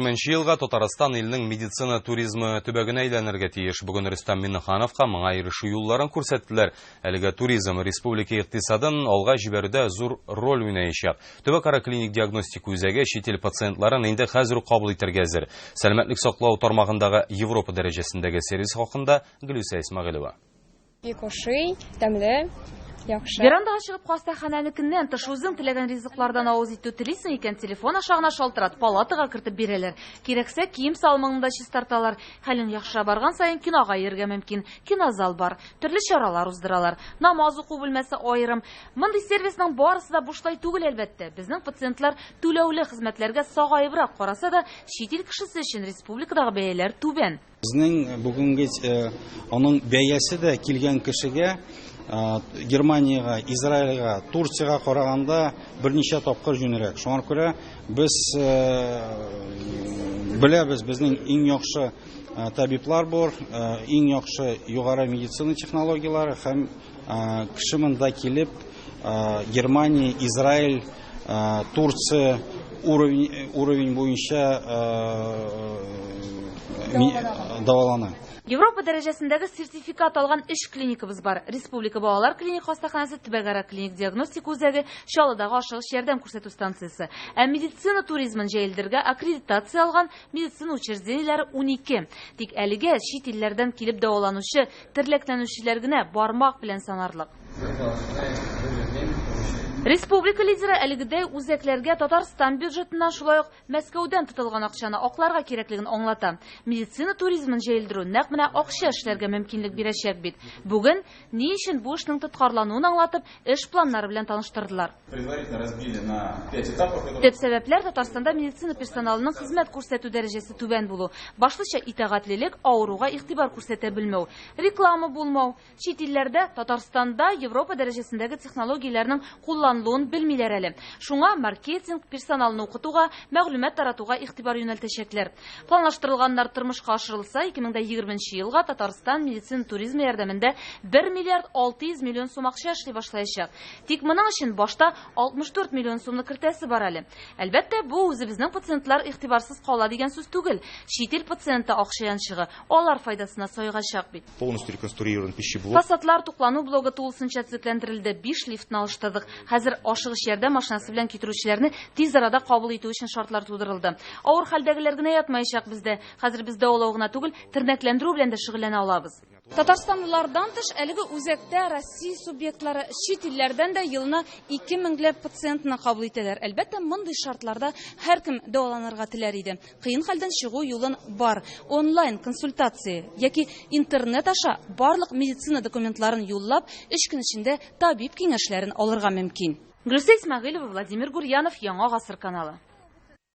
2020 елга Татарстан илнең медицина туризмы төбәгенә әйләнергә тиеш. Бүген Рөстәм Миннехановка моңа ирешү юлларын күрсәттеләр. Әлегә туризм республика икътисадын алга җибәрүдә зур роль уйнаячак. Төбәкара клиник диагностик үзәге чит ил пациентларын инде хәзер үк кабул итәргә әзер. Сәламәтлек саклау тармагындагы Европа дәрәҗәсендәге сервис хакында Гөлүсә Исмәгыйлова. Икошый, тәмле. Верандаға шығып хастаханәнекеннән тыш үзең теләгән ризыклардан авыз итү телисең икән, телефон ашагына шалтырат, палатага кертеп бирәләр. Кирәксә кием салмыңны да чистарталар. Хәлең яхшыра барган саен кинога йөргә мөмкин. Кинозал бар, төрле чаралар уздыралар. Намаз уку бүлмәсе аерым. Мондый сервисның барысы да бушлай түгел әлбәттә. Безнең пациентлар түләүле хезмәтләргә сагаебрак караса да, чит ил кешесе өчен республикадагы бәяләр түбән. Безнең бүгенге аның бәясе дә килгән кешегә Германияга, Израильга, Турцияга караганда берничә тапкыр җүнәрәк. Шуңа күрә без беләбез, безнең иң яхшы табиблар бар, иң яхшы югары медицина технологиялары һәм кеше монда килеп Германия, Израиль, Турция уровень буенча дәвалана. Европа дәрәҗәсендәге сертификат алган 3 клиникабыз бар. Республика балалар клиник хастаханәсе, Төбәкара клиник диагностик үзәге, Чаллыдагы ашыгыч ярдәм күрсәтү станциясе. Медицина туризмын җәелдергә аккредитация алган медицина учреждениеләре 12. Тик әлегә чит илләрдән килеп дәваланучы, терлекләнүчеләр генә бармак белән санарлык. Республика лидеры әлегедәй үзәкләргә Татарстан бюджетыннан шулай ук Мәскәүдән тотылган акчаны акларга кирәклеген аңлата. Медицина туризмын җәелдерү нәкъ менә акча эшләргә мөмкинлек бирәчәк бит. Бүген ни өчен бу эшнең тоткарлануын аңлатып, эш планнары белән таныштырдылар. Төп сәбәпләр Татарстанда медицина персоналының хезмәт күрсәтү дәрәҗәсе түбән булу, башлыча итәгатьлелек, авыруга игътибар күрсәтә белмәү, реклама булмау. Чит илләрдә Татарстанда Европа дәрәҗәсендәге технологияләрнең кулланылуын белмиләр әле. Шуңа маркетинг, персоналны укытуга, мәгълүмат таратуга игътибар юнәлтәчәкләр. Планлаштырылганнар тормышка ашырылса, 2020 елга Татарстан медицина туризмы ярдәмендә 1 миллиард 600 миллион сум акча эшли башлаячак. Тик моның өчен башта 64 миллион сумны кертәсе бар әле. Әлбәттә, бу үзебезнең пациентлар игътибарсыз кала дигән сүз түгел. Чит ил пациенты акча янчыгы, алар файдасына сайгачак бит. Полностью реконструирован пищеблок. Фасадлар туклану блогы тулысынча цикләндерелде. 5 лифтны алыштырдык. Хәзер ашыгыч ярдәм машинасы белән китерүчеләрне тиз арада кабул итү өчен шартлар тудырылды. Авыр хәлдәгеләр генә ятмаячак бездә. Хәзер без дәвалау гына түгел, тернәкләндерү белән дә шөгыльләнә алабыз. Татарстанлылардан тыш әлеге үзәктә Россия субъектлары чит илләрдән дә елына 2000 пациентны кабул итәләр. Әлбәттә, мондый шартларда һәркем дәваланырга теләр иде. Кыен хәлдән чыгу юлын бар. Онлайн консультация яки интернет аша барлык медицина документларын юллап, 3 көн эчендә табиб киңәшләрен алырга мөмкин. Гөлүсә Исмәгыйлова, Владимир Гурьянов, Яңа гасыр каналы.